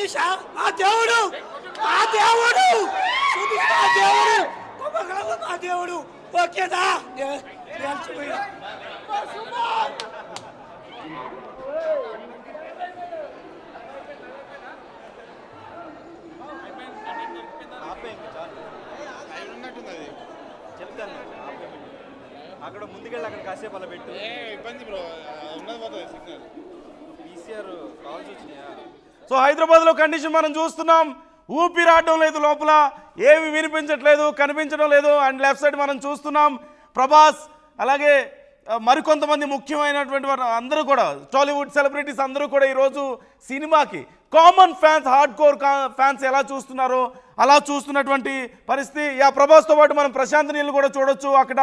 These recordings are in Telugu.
సుధీష మా దేవుడు మా దేవుడు సుధీష్ మా దేవుడు కుంభకర్ణ మా దేవుడు ఓకేదా నేర్చిపోయా అక్కడ ముందుకెళ్ళి అక్కడ కాసేపు అలా పెట్టు ఇబ్బంది బ్రో ఉన్నది పోతుంది సిగ్నల్ ఈసీఆర్ కాల్స్ వచ్చినాయా. సో హైదరాబాద్లో కండిషన్ మనం చూస్తున్నాం, ఊపిరాడడం లేదు, లోపల ఏమి వినిపించట్లేదు, కనిపించడం లేదు. అండ్ లెఫ్ట్ సైడ్ మనం చూస్తున్నాం ప్రభాస్, అలాగే మరికొంతమంది ముఖ్యమైనటువంటి వారు అందరూ కూడా టాలీవుడ్ సెలబ్రిటీస్ అందరూ కూడా ఈరోజు సినిమాకి common fans, hard core fans ఎలా చూస్తున్నారో అలా చూస్తున్నటువంటి పరిస్థితి. ప్రభాస్తో పాటు మనం ప్రశాంత్ నీళ్ళు కూడా చూడొచ్చు అక్కడ,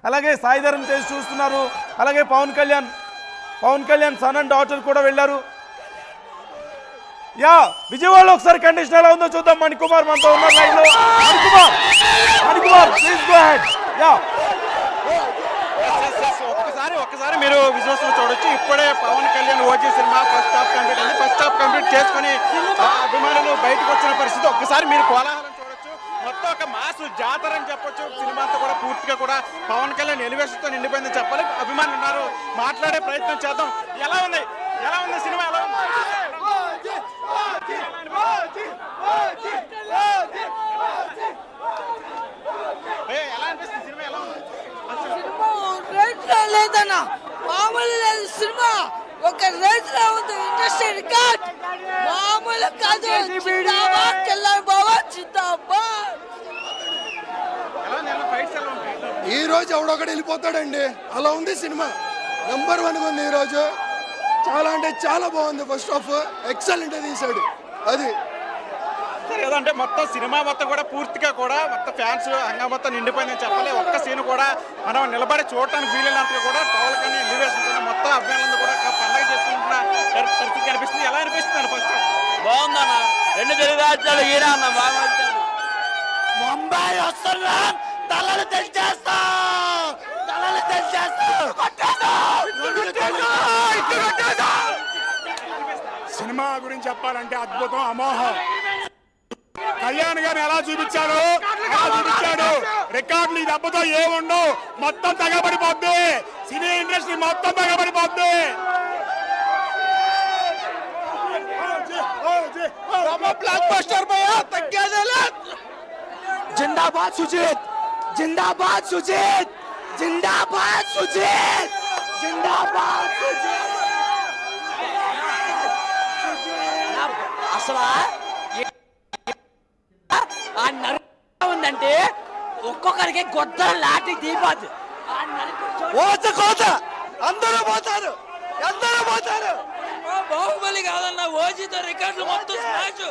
అలాగే సాయిధరమ్ తేజ్ చూస్తున్నారు, అలాగే Pawan Kalyan son and daughter కూడా వెళ్ళారు. విజయవాడలో ఒకసారి కండిషన్ ఎలా ఉందో చూద్దాం. మణికుమార్ మనతో ఉన్నారు లైవ్ లో. Manikumar please go ahead. ఒక్కసారి మీరు విజువల్స్ చూడొచ్చు. ఇప్పుడే Pawan Kalyan OG cinema first half complete అయింది. ఫస్ట్ హాఫ్ కంప్లీట్ చేసుకుని అభిమానులు బయటకు వచ్చిన పరిస్థితి ఒక్కసారి మీరు కోలాహలం చూడొచ్చు. మొత్తం ఒక మాస్ జాతర అని చెప్పొచ్చు. సినిమా అంతా కూడా పూర్తిగా కూడా పవన్ కళ్యాణ్ ఎలివేషన్తో నిండిపోయిందని చెప్పాలి. అభిమానులు ఉన్నారు, మాట్లాడే ప్రయత్నం చేద్దాం. ఎలా ఉంది సినిమా? ఎలా ఉంది? ఎలా అనిపిస్తుంది సినిమా? ఎలా ఉంది? లేదన్నా మామూలు లేదు సినిమా, ఒక రేంజ్ లో ఉంది. ఇండస్ట్రీ రికార్డ్ మామూలు కాదు. జిందాబాద్ కళ్యాణ్ బాబా జిందాబాద్. ఈ రోజు ఎవడొకటి వెళ్ళిపోతాడండి, అలా ఉంది సినిమా. నెంబర్ 1 ఉంది ఈ రోజు. చాలా అంటే చాలా బాగుంది. ఫస్ట్ హాఫ్ ఎక్సలెంట్ తీశాడు. అది ఏదంటే మొత్తం సినిమా మొత్తం కూడా పూర్తిగా కూడా మొత్తం ఫ్యాన్స్ హంగా మొత్తం నిండిపోయిందని చెప్పాలి. ఒక్క సీన్ కూడా మనం నిలబడి చూడటానికి వీలైనంతగా కూడా పవన్ కళ్యాణ్ ఎలివేషన్ మొత్తం అభిమానులందరూ కూడా పండగ చేసుకుంటున్న పరిస్థితి కనిపిస్తుంది. ఎలా అనిపిస్తుంది? ఫస్ట్ బాగుందన్న. 2 తెలుగు రాజ్యాలు ఈరా అన్న బాగా ముంబై వస్తున్నా, తలలు తెచ్చేస్తా. సినిమా గురించి చెప్పాలంటే అద్భుతం, అమోహం. కళ్యాణ్ గారిని ఎలా చూపించాడు రికార్డులు. ఈ దెబ్బతో ఏముండవు, మొత్తం తగబడిపోద్ది. సినీ ఇండస్ట్రీ మొత్తం తగబడిపోద్ది. బ్లాక్ బస్టర్ జిందాబాద్ సుజిత్, జిందాబాద్ సుజిత్, జిందాబాద్ సుజిత్, జిందాబాద్ సుజిత్. అసలు ఆ నరుకు ఉందంటే ఒక్కొక్కరికి గొద్ద లాటి దీపాది. కోత అందరూ పోతారు. బాహుబలి కాదన్న, ఓజీతో రికార్డులు మొత్తం స్మాష్.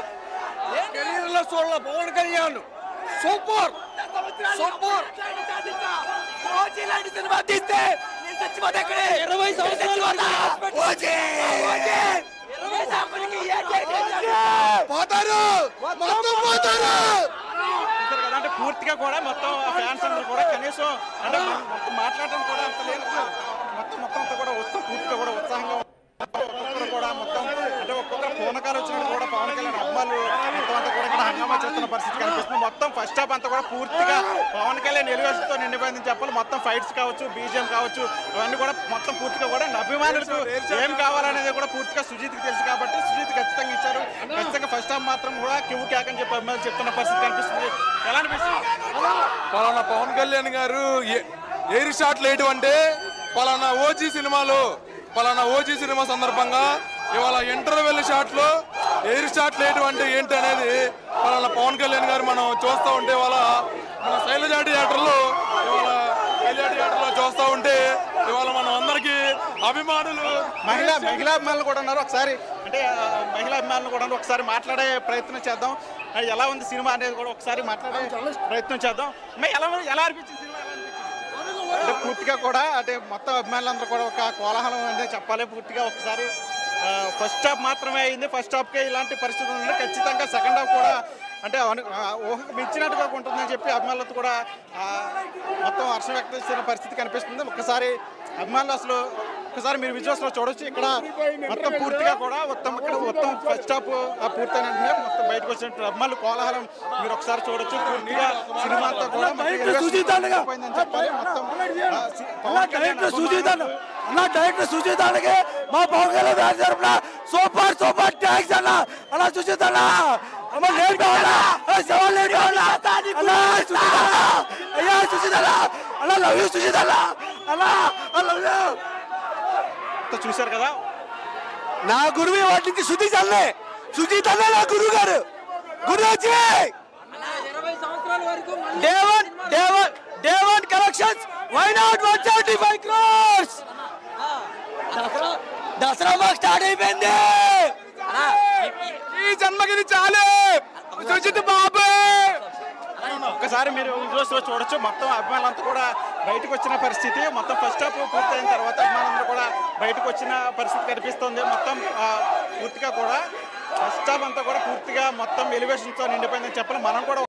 కెరీర్లో చూడాల పవన్ కళ్యాణ్ సూపర్. ఓజీ లాంటి సినిమా తీస్తే నేను చచ్చిపోతే 20 సంవత్సరాలు అంటే పూర్తిగా కూడా మొత్తం ఫ్యాన్స్ అందరూ కూడా కనీసం అంటే మాట్లాడటం కూడా అంత లేదు. మొత్తం అంతా కూడా పూర్తిగా కూడా ఉత్సాహంగా కూడా మొత్తం అంటే ఒక్కొక్కరు పూనకాలు వచ్చినట్టు కూడా పవన్ కళ్యాణ్ అభిమానులు మొత్తం అంతా కూడా ఇక్కడ హంగామా చేస్తున్న పరిస్థితి కనిపిస్తుంది. మొత్తం ఫస్ట్ హాఫ్ అంతా కూడా పూర్తిగా పవన్ కళ్యాణ్ ఎలివేషన్తో నిండిపోయిందని చెప్పాలి. మొత్తం ఫైట్స్ కావచ్చు, బీజిఎం కావచ్చు, అవన్నీ కూడా మొత్తం పూర్తిగా కూడా అభిమానులకు ఏం కావాలనేది కూడా పూర్తిగా సుజీత్కి తెలుసు కాబట్టి సుజీత్ ఖచ్చితంగా ఇచ్చారు. ఖచ్చితంగా ఫస్ట్ హాఫ్ మాత్రం కూడా కివ్వు కేక్ అని చెప్పి అభిమానులు చెప్తున్న పరిస్థితి కనిపిస్తుంది. ఎలా అనిపిస్తుంది? పలానా పవన్ కళ్యాణ్ గారు ఎయిర్ షాట్లు వేయడం అంటే పలానా ఓజీ సినిమా సందర్భంగా ఇవాళ ఇంటర్వెల్ షాట్లు ఎయిర్ షాట్లు వేయడం అంటే ఏంటి అనేది పలానా పవన్ కళ్యాణ్ గారు మనం చూస్తూ ఉంటే ఇవాళ మన శైలజ థియేటర్లో చూస్తూ ఉంటే ఇవాళ మనం అందరికీ అభిమానులు మహిళా అభిమానులు కూడా ఉన్నారు. ఒకసారి అంటే మహిళా అభిమానులు కూడా ఒకసారి మాట్లాడే ప్రయత్నం చేద్దాం. ఎలా ఉంది సినిమా అనేది కూడా ఒకసారి మాట్లాడే ప్రయత్నం చేద్దాం. ఎలా అనిపించింది సినిమా? అంటే పూర్తిగా కూడా అంటే మొత్తం అభిమానులందరూ కూడా ఒక కోలాహలం అనేది చెప్పాలి. పూర్తిగా ఒకసారి ఫస్ట్ హాఫ్ మాత్రమే అయింది. ఫస్ట్ హాఫ్కే ఇలాంటి పరిస్థితులు ఉన్నాయి. ఖచ్చితంగా సెకండ్ హాఫ్ కూడా అంటే ఊహకు మించినట్టుగా ఉంటుందని చెప్పి అభిమానులతో కూడా మొత్తం హర్షం వ్యక్తం చేసిన పరిస్థితి కనిపిస్తుంది. ఒక్కసారి అభిమానులు అసలు ఒక్కసారి మీరు విజువల్స్ లో చూడొచ్చు. ఇక్కడ మొత్తం పూర్తిగా కూడా మొత్తం ఫస్ట్ హాఫ్ పూర్తయిన వెంటనే మొత్తం బయటకు వచ్చిన అమ్మాయిలు కోలాహలం మీరు ఒకసారి చూడొచ్చు. పూర్తిగా సినిమా అంతా కూడా చెప్పాలి. మొత్తం డైరెక్టర్ సుజీతానికి మా పవన్ కళ్యాణ్ గారి తరపున సూపర్ సూపర్ థ్యాంక్స్ అన్న. అలా సుజీత అన్న లేట్ కావాలా లేట్ కావాలా అయ్యా సుజీత అలా లవ్ యూ సుజీత అలా లవ్ యూ. చూశారు కదా, నా గురువు వాటికి సుజీత అన్నే సుజీత అన్న నా గురువు గారు Guruji Devan collections why not 175 crores. దసరా మాకు స్టార్ట్ అయిపోయింది. ఈ జన్మగిరి చాలు సుజిత్ బాబు. ఒక్కసారి మీరు విజువల్స్ లో చూడొచ్చు. మొత్తం అభిమానులంతా కూడా బయటకు వచ్చిన పరిస్థితి. మొత్తం ఫస్ట్ హాఫ్ పూర్తయిన తర్వాత అభిమానులందరూ కూడా బయటకు వచ్చిన పరిస్థితి కనిపిస్తుంది. మొత్తం పూర్తిగా కూడా ఫస్ట్ హాఫ్ అంతా కూడా పూర్తిగా మొత్తం ఎలివేషన్తో నిండిపోయిందని చెప్పాలి. మనం కూడా